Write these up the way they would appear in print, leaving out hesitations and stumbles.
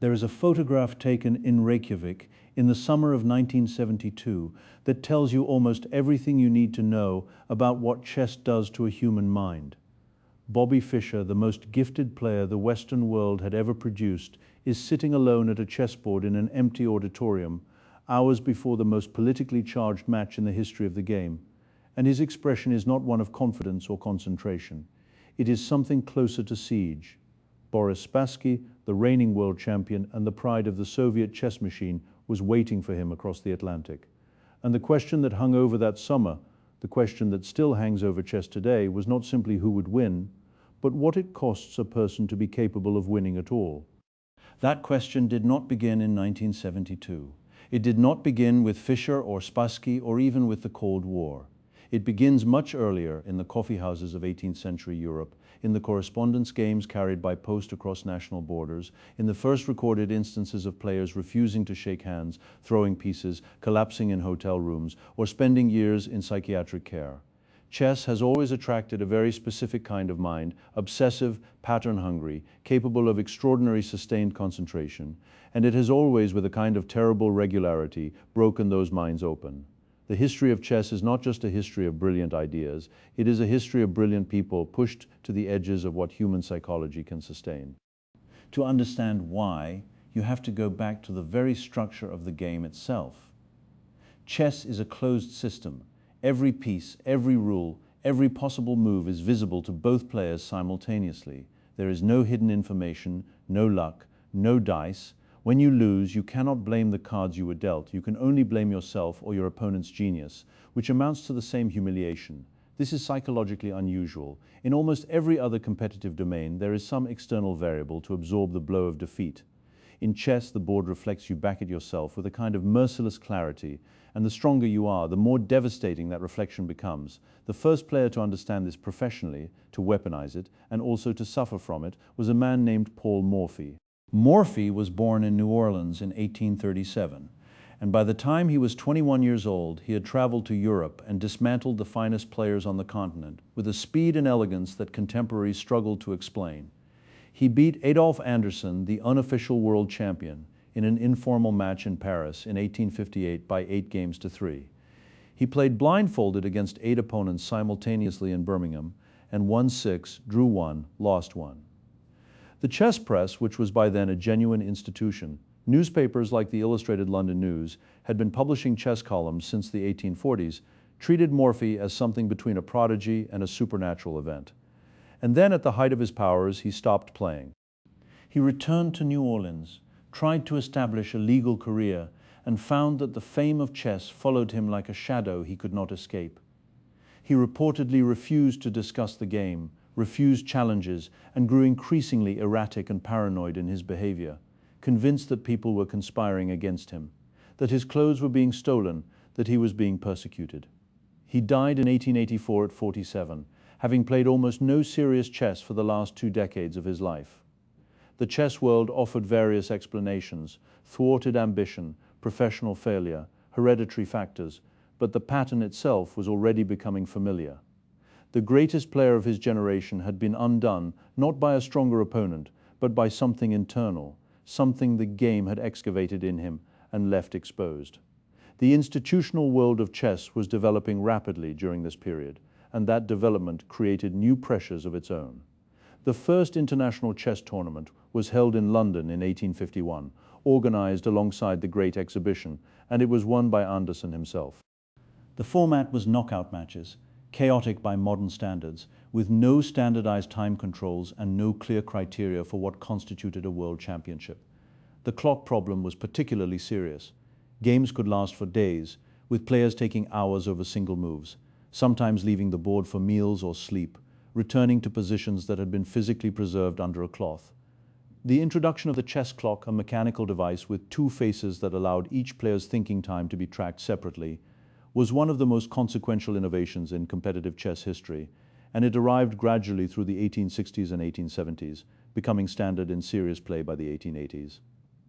There is a photograph taken in Reykjavik in the summer of 1972 that tells you almost everything you need to know about what chess does to a human mind. Bobby Fischer, the most gifted player the Western world had ever produced, is sitting alone at a chessboard in an empty auditorium, hours before the most politically charged match in the history of the game. And his expression is not one of confidence or concentration. It is something closer to siege. Boris Spassky, the reigning world champion and the pride of the Soviet chess machine, was waiting for him across the Atlantic. And the question that hung over that summer, the question that still hangs over chess today, was not simply who would win, but what it costs a person to be capable of winning at all. That question did not begin in 1972. It did not begin with Fischer or Spassky or even with the Cold War. It begins much earlier in the coffee houses of 18th century Europe, in the correspondence games carried by post across national borders, in the first recorded instances of players refusing to shake hands, throwing pieces, collapsing in hotel rooms, or spending years in psychiatric care. Chess has always attracted a very specific kind of mind, obsessive, pattern-hungry, capable of extraordinary sustained concentration, and it has always, with a kind of terrible regularity, broken those minds open. The history of chess is not just a history of brilliant ideas, it is a history of brilliant people pushed to the edges of what human psychology can sustain. To understand why, you have to go back to the very structure of the game itself. Chess is a closed system. Every piece, every rule, every possible move is visible to both players simultaneously. There is no hidden information, no luck, no dice. When you lose, you cannot blame the cards you were dealt. You can only blame yourself or your opponent's genius, which amounts to the same humiliation. This is psychologically unusual. In almost every other competitive domain, there is some external variable to absorb the blow of defeat. In chess, the board reflects you back at yourself with a kind of merciless clarity, and the stronger you are, the more devastating that reflection becomes. The first player to understand this professionally, to weaponize it, and also to suffer from it, was a man named Paul Morphy. Morphy was born in New Orleans in 1837, and by the time he was 21 years old, he had traveled to Europe and dismantled the finest players on the continent with a speed and elegance that contemporaries struggled to explain. He beat Adolf Anderssen, the unofficial world champion, in an informal match in Paris in 1858 by 8-3. He played blindfolded against 8 opponents simultaneously in Birmingham and won 6, drew 1, lost 1. The chess press, which was by then a genuine institution, newspapers like the Illustrated London News had been publishing chess columns since the 1840s, treated Morphy as something between a prodigy and a supernatural event. And then at the height of his powers, he stopped playing. He returned to New Orleans, tried to establish a legal career, and found that the fame of chess followed him like a shadow he could not escape. He reportedly refused to discuss the game, refused challenges, and grew increasingly erratic and paranoid in his behavior, convinced that people were conspiring against him, that his clothes were being stolen, that he was being persecuted. He died in 1884 at 47, having played almost no serious chess for the last 2 decades of his life. The chess world offered various explanations: thwarted ambition, professional failure, hereditary factors, but the pattern itself was already becoming familiar. The greatest player of his generation had been undone not by a stronger opponent, but by something internal, something the game had excavated in him and left exposed. The institutional world of chess was developing rapidly during this period, and that development created new pressures of its own. The first international chess tournament was held in London in 1851, organized alongside the Great Exhibition, and it was won by Anderssen himself. The format was knockout matches, chaotic by modern standards, with no standardized time controls and no clear criteria for what constituted a world championship. The clock problem was particularly serious. Games could last for days, with players taking hours over single moves, sometimes leaving the board for meals or sleep, returning to positions that had been physically preserved under a cloth. The introduction of the chess clock, a mechanical device with 2 faces that allowed each player's thinking time to be tracked separately, was one of the most consequential innovations in competitive chess history, and it arrived gradually through the 1860s and 1870s, becoming standard in serious play by the 1880s.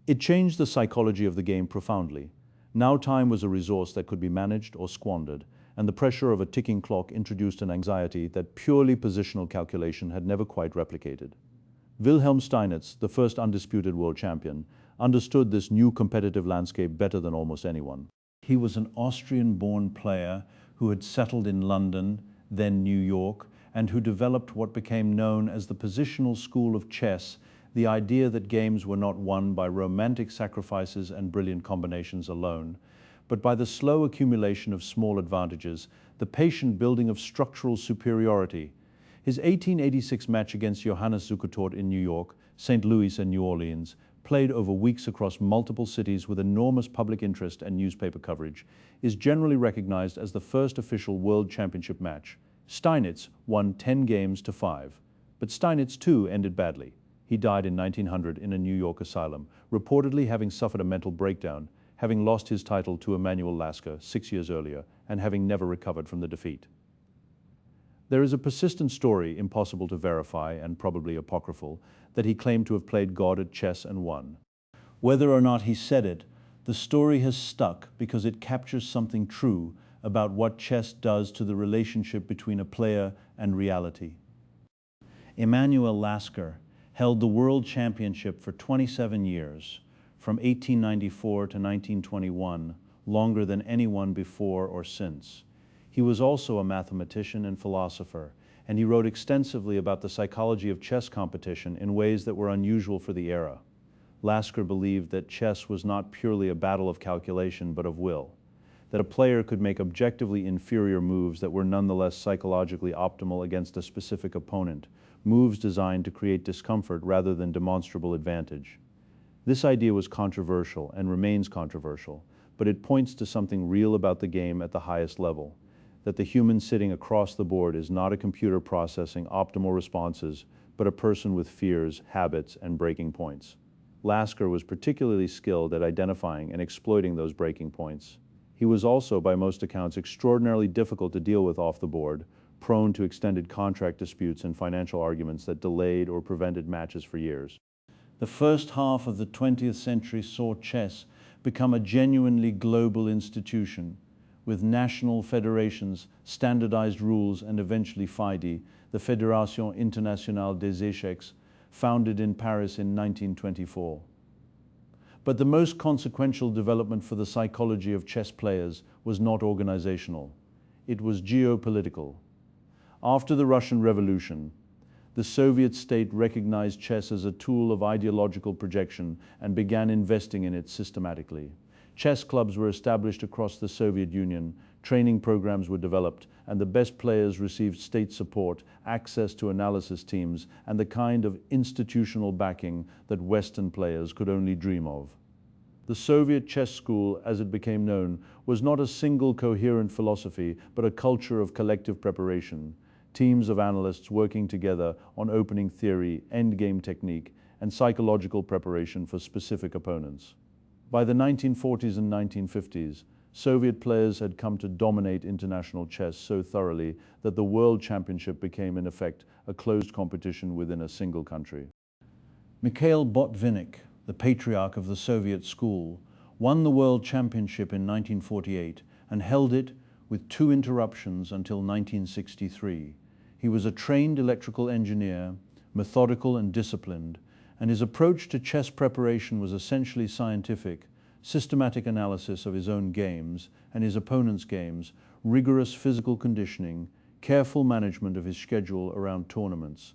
It changed the psychology of the game profoundly. Now time was a resource that could be managed or squandered, and the pressure of a ticking clock introduced an anxiety that purely positional calculation had never quite replicated. Wilhelm Steinitz, the first undisputed world champion, understood this new competitive landscape better than almost anyone. He was an Austrian-born player who had settled in London, then New York, and who developed what became known as the positional school of chess, the idea that games were not won by romantic sacrifices and brilliant combinations alone, but by the slow accumulation of small advantages, the patient building of structural superiority. His 1886 match against Johannes Zukertort in New York, St. Louis, and New Orleans, played over weeks across multiple cities with enormous public interest and newspaper coverage, is generally recognized as the first official World Championship match. Steinitz won 10 games to 5, but Steinitz too ended badly. He died in 1900 in a New York asylum, reportedly having suffered a mental breakdown, having lost his title to Emanuel Lasker 6 years earlier, and having never recovered from the defeat. There is a persistent story, impossible to verify and probably apocryphal, that he claimed to have played God at chess and won. Whether or not he said it, the story has stuck because it captures something true about what chess does to the relationship between a player and reality. Emanuel Lasker held the World Championship for 27 years, from 1894 to 1921, longer than anyone before or since. He was also a mathematician and philosopher, and he wrote extensively about the psychology of chess competition in ways that were unusual for the era. Lasker believed that chess was not purely a battle of calculation, but of will, that a player could make objectively inferior moves that were nonetheless psychologically optimal against a specific opponent, moves designed to create discomfort rather than demonstrable advantage. This idea was controversial and remains controversial, but it points to something real about the game at the highest level, that the human sitting across the board is not a computer processing optimal responses, but a person with fears, habits, and breaking points. Lasker was particularly skilled at identifying and exploiting those breaking points. He was also, by most accounts, extraordinarily difficult to deal with off the board, prone to extended contract disputes and financial arguments that delayed or prevented matches for years. The first half of the 20th century saw chess become a genuinely global institution, with national federations, standardized rules, and eventually FIDE, the Fédération Internationale des Échecs, founded in Paris in 1924. But the most consequential development for the psychology of chess players was not organizational. It was geopolitical. After the Russian Revolution, the Soviet state recognized chess as a tool of ideological projection and began investing in it systematically. Chess clubs were established across the Soviet Union, training programs were developed, and the best players received state support, access to analysis teams, and the kind of institutional backing that Western players could only dream of. The Soviet chess school, as it became known, was not a single coherent philosophy, but a culture of collective preparation, teams of analysts working together on opening theory, endgame technique, and psychological preparation for specific opponents. By the 1940s and 1950s, Soviet players had come to dominate international chess so thoroughly that the World Championship became, in effect, a closed competition within a single country. Mikhail Botvinnik, the patriarch of the Soviet school, won the World Championship in 1948 and held it with 2 interruptions until 1963. He was a trained electrical engineer, methodical and disciplined, and his approach to chess preparation was essentially scientific, systematic analysis of his own games and his opponent's games, rigorous physical conditioning, careful management of his schedule around tournaments.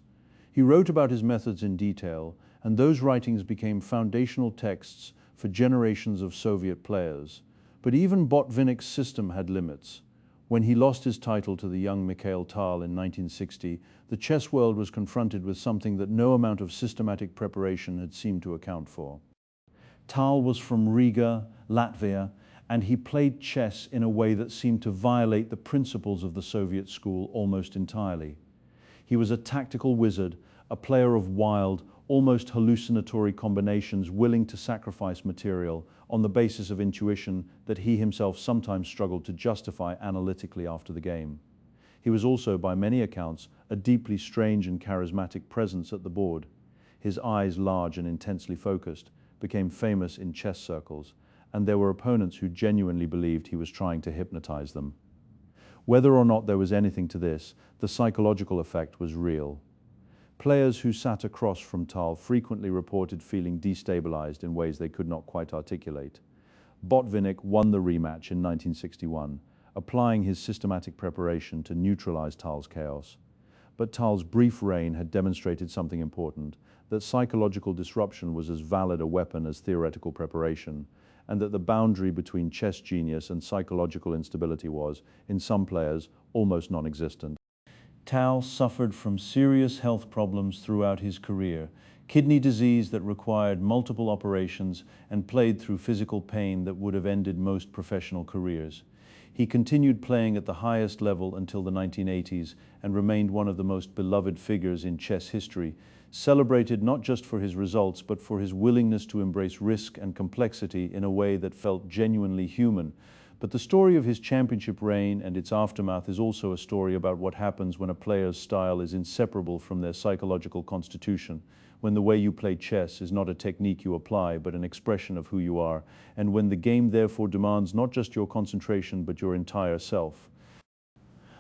He wrote about his methods in detail, and those writings became foundational texts for generations of Soviet players. But even Botvinnik's system had limits. When he lost his title to the young Mikhail Tal in 1960, the chess world was confronted with something that no amount of systematic preparation had seemed to account for. Tal was from Riga, Latvia, and he played chess in a way that seemed to violate the principles of the Soviet school almost entirely. He was a tactical wizard, a player of wild, almost hallucinatory combinations, willing to sacrifice material on the basis of intuition that he himself sometimes struggled to justify analytically after the game. He was also, by many accounts, a deeply strange and charismatic presence at the board. His eyes, large and intensely focused, became famous in chess circles, and there were opponents who genuinely believed he was trying to hypnotize them. Whether or not there was anything to this, the psychological effect was real. Players who sat across from Tal frequently reported feeling destabilized in ways they could not quite articulate. Botvinnik won the rematch in 1961, applying his systematic preparation to neutralize Tal's chaos. But Tal's brief reign had demonstrated something important, that psychological disruption was as valid a weapon as theoretical preparation, and that the boundary between chess genius and psychological instability was, in some players, almost non-existent. Tal suffered from serious health problems throughout his career, kidney disease that required multiple operations and played through physical pain that would have ended most professional careers. He continued playing at the highest level until the 1980s and remained one of the most beloved figures in chess history, celebrated not just for his results but for his willingness to embrace risk and complexity in a way that felt genuinely human. But the story of his championship reign and its aftermath is also a story about what happens when a player's style is inseparable from their psychological constitution, when the way you play chess is not a technique you apply but an expression of who you are, and when the game therefore demands not just your concentration but your entire self.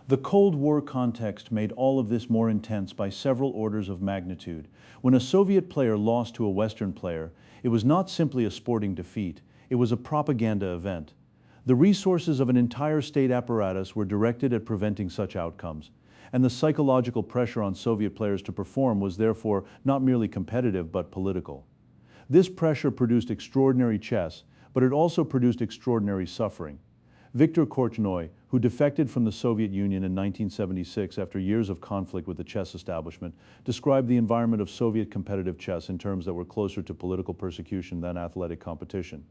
The Cold War context made all of this more intense by several orders of magnitude. When a Soviet player lost to a Western player, it was not simply a sporting defeat, it was a propaganda event. The resources of an entire state apparatus were directed at preventing such outcomes, and the psychological pressure on Soviet players to perform was therefore not merely competitive but political. This pressure produced extraordinary chess, but it also produced extraordinary suffering. Viktor Korchnoi, who defected from the Soviet Union in 1976 after years of conflict with the chess establishment, described the environment of Soviet competitive chess in terms that were closer to political persecution than athletic competition.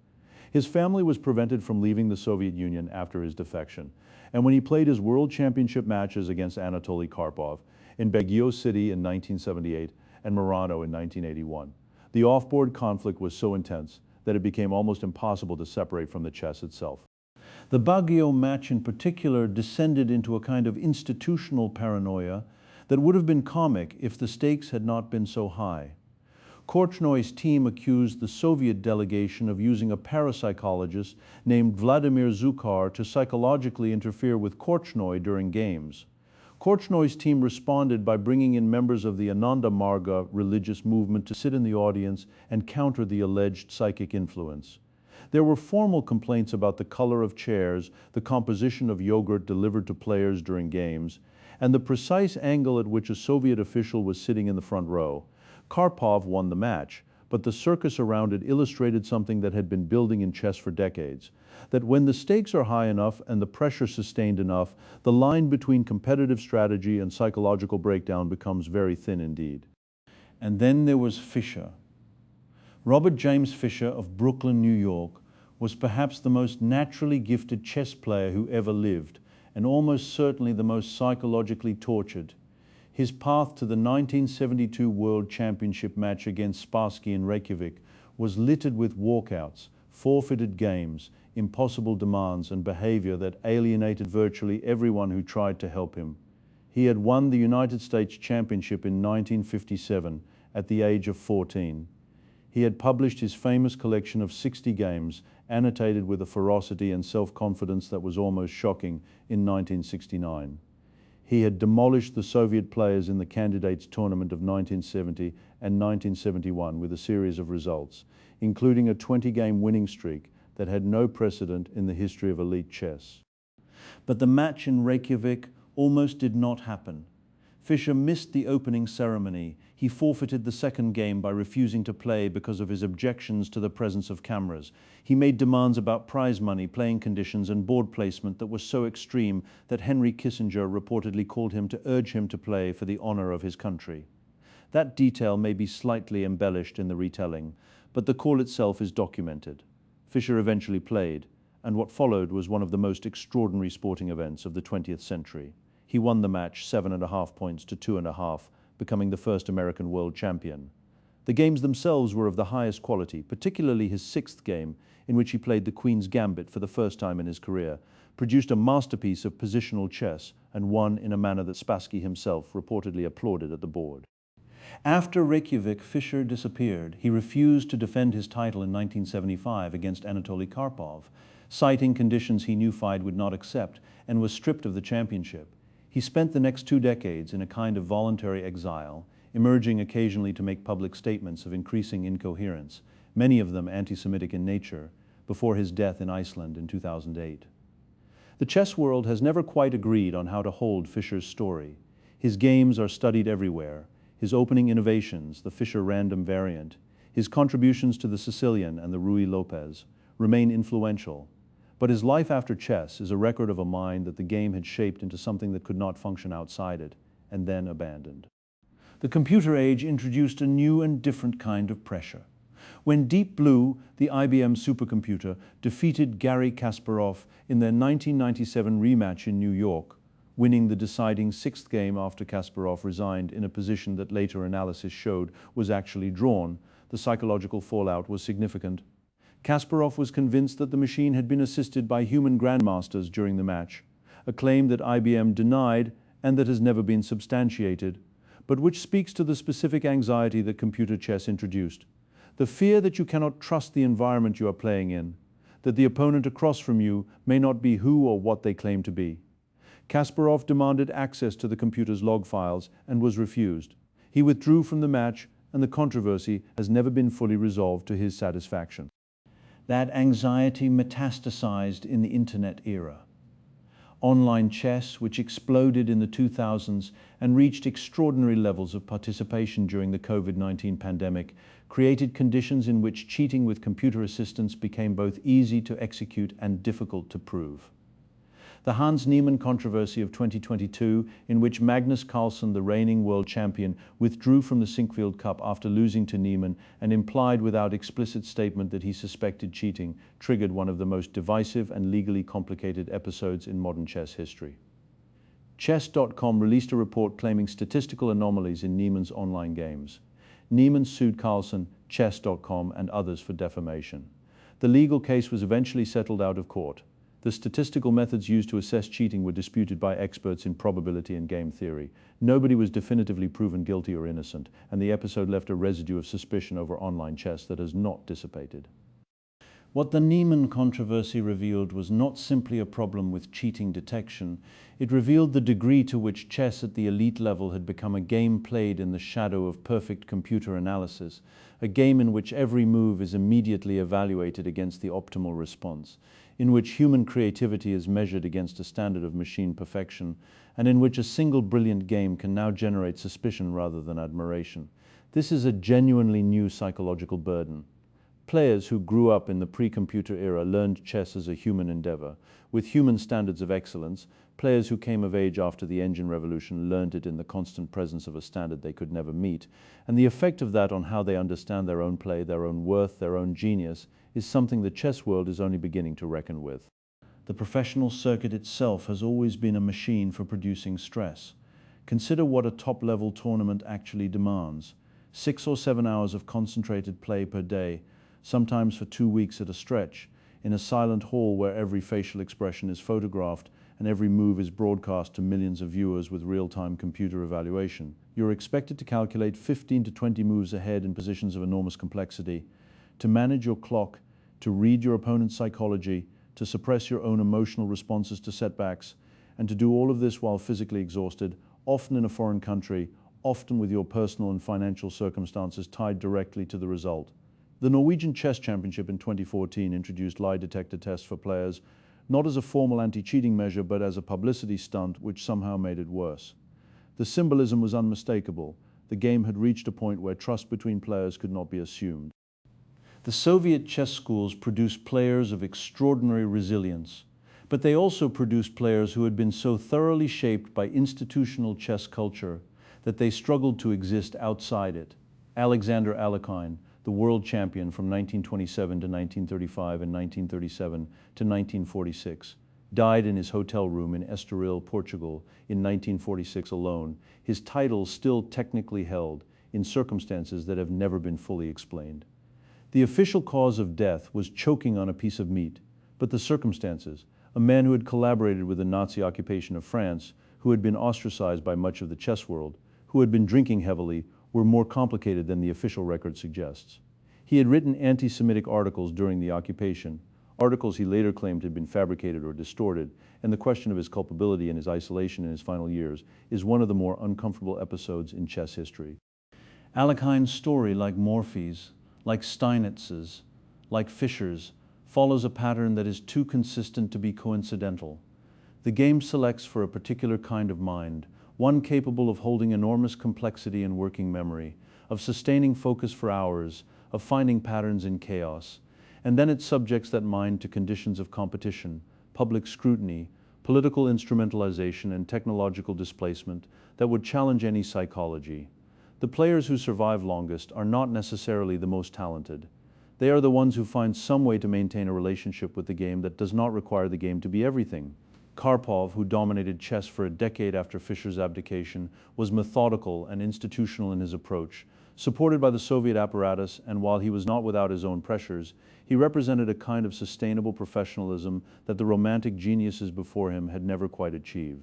His family was prevented from leaving the Soviet Union after his defection, and when he played his world championship matches against Anatoly Karpov in Baguio City in 1978 and Murano in 1981, the off-board conflict was so intense that it became almost impossible to separate from the chess itself. The Baguio match in particular descended into a kind of institutional paranoia that would have been comic if the stakes had not been so high. Korchnoi's team accused the Soviet delegation of using a parapsychologist named Vladimir Zucar to psychologically interfere with Korchnoi during games. Korchnoi's team responded by bringing in members of the Ananda Marga religious movement to sit in the audience and counter the alleged psychic influence. There were formal complaints about the color of chairs, the composition of yogurt delivered to players during games, and the precise angle at which a Soviet official was sitting in the front row. Karpov won the match, but the circus around it illustrated something that had been building in chess for decades, that when the stakes are high enough and the pressure sustained enough, the line between competitive strategy and psychological breakdown becomes very thin indeed. And then there was Fischer. Robert James Fischer of Brooklyn, New York, was perhaps the most naturally gifted chess player who ever lived, and almost certainly the most psychologically tortured. His path to the 1972 World Championship match against Spassky in Reykjavik was littered with walkouts, forfeited games, impossible demands, and behavior that alienated virtually everyone who tried to help him. He had won the United States Championship in 1957 at the age of 14. He had published his famous collection of 60 games, annotated with a ferocity and self-confidence that was almost shocking, in 1969. He had demolished the Soviet players in the candidates tournament of 1970 and 1971 with a series of results, including a 20-game winning streak that had no precedent in the history of elite chess. But the match in Reykjavik almost did not happen. Fischer missed the opening ceremony. He forfeited the second game by refusing to play because of his objections to the presence of cameras. He made demands about prize money, playing conditions, and board placement that were so extreme that Henry Kissinger reportedly called him to urge him to play for the honor of his country. That detail may be slightly embellished in the retelling, but the call itself is documented. Fischer eventually played, and what followed was one of the most extraordinary sporting events of the 20th century. He won the match 7.5 points to 2.5, becoming the first American world champion. The games themselves were of the highest quality, particularly his sixth game, in which he played the Queen's Gambit for the first time in his career, produced a masterpiece of positional chess, and won in a manner that Spassky himself reportedly applauded at the board. After Reykjavik, Fischer disappeared. He refused to defend his title in 1975 against Anatoly Karpov, citing conditions he knew FIDE would not accept, and was stripped of the championship. He spent the next 2 decades in a kind of voluntary exile, emerging occasionally to make public statements of increasing incoherence, many of them anti-Semitic in nature, before his death in Iceland in 2008. The chess world has never quite agreed on how to hold Fischer's story. His games are studied everywhere. His opening innovations, the Fischer random variant, his contributions to the Sicilian and the Ruy Lopez, remain influential. But his life after chess is a record of a mind that the game had shaped into something that could not function outside it, and then abandoned. The computer age introduced a new and different kind of pressure. When Deep Blue, the IBM supercomputer, defeated Garry Kasparov in their 1997 rematch in New York, winning the deciding sixth game after Kasparov resigned in a position that later analysis showed was actually drawn, the psychological fallout was significant. Kasparov was convinced that the machine had been assisted by human grandmasters during the match, a claim that IBM denied and that has never been substantiated, but which speaks to the specific anxiety that computer chess introduced. The fear that you cannot trust the environment you are playing in, that the opponent across from you may not be who or what they claim to be. Kasparov demanded access to the computer's log files and was refused. He withdrew from the match, and the controversy has never been fully resolved to his satisfaction. That anxiety metastasized in the internet era. Online chess, which exploded in the 2000s and reached extraordinary levels of participation during the COVID-19 pandemic, created conditions in which cheating with computer assistance became both easy to execute and difficult to prove. The Hans Niemann controversy of 2022, in which Magnus Carlsen, the reigning world champion, withdrew from the Sinquefield Cup after losing to Niemann and implied without explicit statement that he suspected cheating, triggered one of the most divisive and legally complicated episodes in modern chess history. Chess.com released a report claiming statistical anomalies in Niemann's online games. Niemann sued Carlsen, Chess.com, and others for defamation. The legal case was eventually settled out of court. The statistical methods used to assess cheating were disputed by experts in probability and game theory. Nobody was definitively proven guilty or innocent, and the episode left a residue of suspicion over online chess that has not dissipated. What the Niemann controversy revealed was not simply a problem with cheating detection. It revealed the degree to which chess at the elite level had become a game played in the shadow of perfect computer analysis, a game in which every move is immediately evaluated against the optimal response, in which human creativity is measured against a standard of machine perfection, and in which a single brilliant game can now generate suspicion rather than admiration. This is a genuinely new psychological burden. Players who grew up in the pre-computer era learned chess as a human endeavor, with human standards of excellence. Players who came of age after the engine revolution learned it in the constant presence of a standard they could never meet, and the effect of that on how they understand their own play, their own worth, their own genius, is something the chess world is only beginning to reckon with. The professional circuit itself has always been a machine for producing stress. Consider what a top-level tournament actually demands. 6 or 7 hours of concentrated play per day, sometimes for 2 weeks at a stretch, in a silent hall where every facial expression is photographed and every move is broadcast to millions of viewers with real-time computer evaluation. You're expected to calculate 15 to 20 moves ahead in positions of enormous complexity, to manage your clock, to read your opponent's psychology, to suppress your own emotional responses to setbacks, and to do all of this while physically exhausted, often in a foreign country, often with your personal and financial circumstances tied directly to the result. The Norwegian Chess Championship in 2014 introduced lie detector tests for players, not as a formal anti-cheating measure, but as a publicity stunt which somehow made it worse. The symbolism was unmistakable. The game had reached a point where trust between players could not be assumed. The Soviet chess schools produced players of extraordinary resilience, but they also produced players who had been so thoroughly shaped by institutional chess culture that they struggled to exist outside it. Alexander Alekhine, the world champion from 1927 to 1935 and 1937 to 1946, died in his hotel room in Estoril, Portugal in 1946 alone, his title still technically held in circumstances that have never been fully explained. The official cause of death was choking on a piece of meat, but the circumstances, a man who had collaborated with the Nazi occupation of France, who had been ostracized by much of the chess world, who had been drinking heavily, were more complicated than the official record suggests. He had written anti-Semitic articles during the occupation, articles he later claimed had been fabricated or distorted, and the question of his culpability and his isolation in his final years is one of the more uncomfortable episodes in chess history. Alekhine's story, like Morphy's, like Steinitz's, like Fischer's, follows a pattern that is too consistent to be coincidental. The game selects for a particular kind of mind, one capable of holding enormous complexity and working memory, of sustaining focus for hours, of finding patterns in chaos, and then it subjects that mind to conditions of competition, public scrutiny, political instrumentalization, and technological displacement that would challenge any psychology. The players who survive longest are not necessarily the most talented. They are the ones who find some way to maintain a relationship with the game that does not require the game to be everything. Karpov, who dominated chess for a decade after Fischer's abdication, was methodical and institutional in his approach. Supported by the Soviet apparatus, and while he was not without his own pressures, he represented a kind of sustainable professionalism that the romantic geniuses before him had never quite achieved.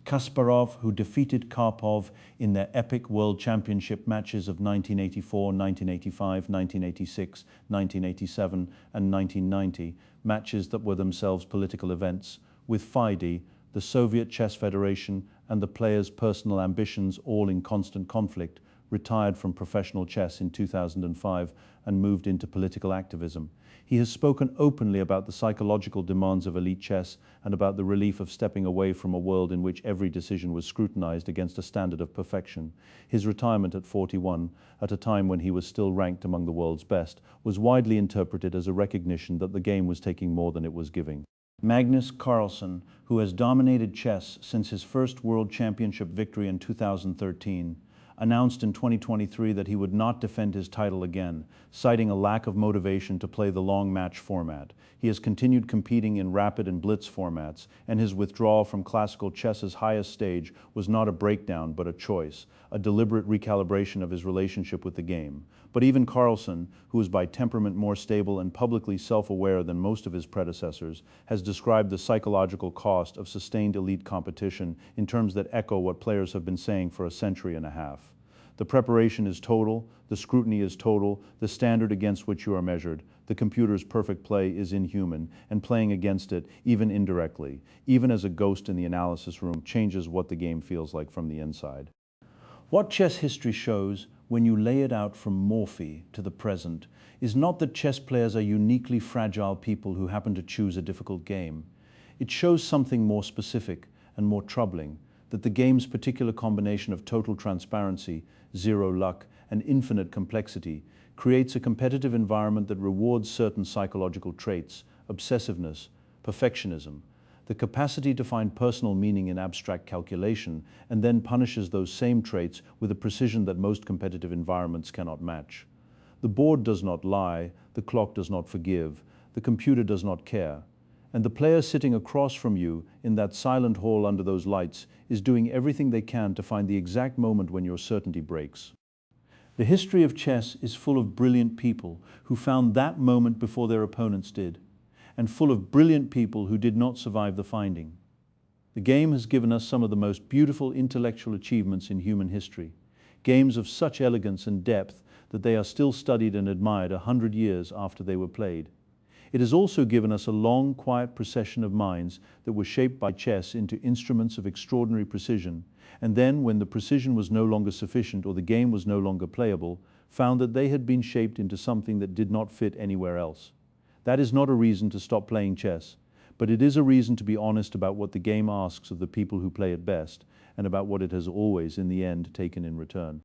Kasparov, who defeated Karpov in their epic World Championship matches of 1984, 1985, 1986, 1987, and 1990, matches that were themselves political events, with FIDE, the Soviet Chess Federation, and the players' personal ambitions all in constant conflict, retired from professional chess in 2005 and moved into political activism. He has spoken openly about the psychological demands of elite chess and about the relief of stepping away from a world in which every decision was scrutinized against a standard of perfection. His retirement at 41, at a time when he was still ranked among the world's best, was widely interpreted as a recognition that the game was taking more than it was giving. Magnus Carlsen, who has dominated chess since his first World Championship victory in 2013, announced in 2023 that he would not defend his title again, citing a lack of motivation to play the long match format. He has continued competing in rapid and blitz formats, and his withdrawal from classical chess's highest stage was not a breakdown but a choice, a deliberate recalibration of his relationship with the game. But even Carlsen, who is by temperament more stable and publicly self-aware than most of his predecessors, has described the psychological cost of sustained elite competition in terms that echo what players have been saying for a century and a half. The preparation is total, the scrutiny is total, the standard against which you are measured, the computer's perfect play is inhuman, and playing against it, even indirectly, even as a ghost in the analysis room, changes what the game feels like from the inside. What chess history shows, when you lay it out from Morphy to the present, is not that chess players are uniquely fragile people who happen to choose a difficult game. It shows something more specific and more troubling, that the game's particular combination of total transparency, zero luck, and infinite complexity creates a competitive environment that rewards certain psychological traits, obsessiveness, perfectionism, the capacity to find personal meaning in abstract calculation, and then punishes those same traits with a precision that most competitive environments cannot match. The board does not lie, the clock does not forgive, the computer does not care, and the player sitting across from you in that silent hall under those lights is doing everything they can to find the exact moment when your certainty breaks. The history of chess is full of brilliant people who found that moment before their opponents did, and full of brilliant people who did not survive the finding. The game has given us some of the most beautiful intellectual achievements in human history, games of such elegance and depth that they are still studied and admired 100 years after they were played. It has also given us a long, quiet procession of minds that were shaped by chess into instruments of extraordinary precision, and then, when the precision was no longer sufficient or the game was no longer playable, found that they had been shaped into something that did not fit anywhere else. That is not a reason to stop playing chess, but it is a reason to be honest about what the game asks of the people who play it best, and about what it has always, in the end, taken in return.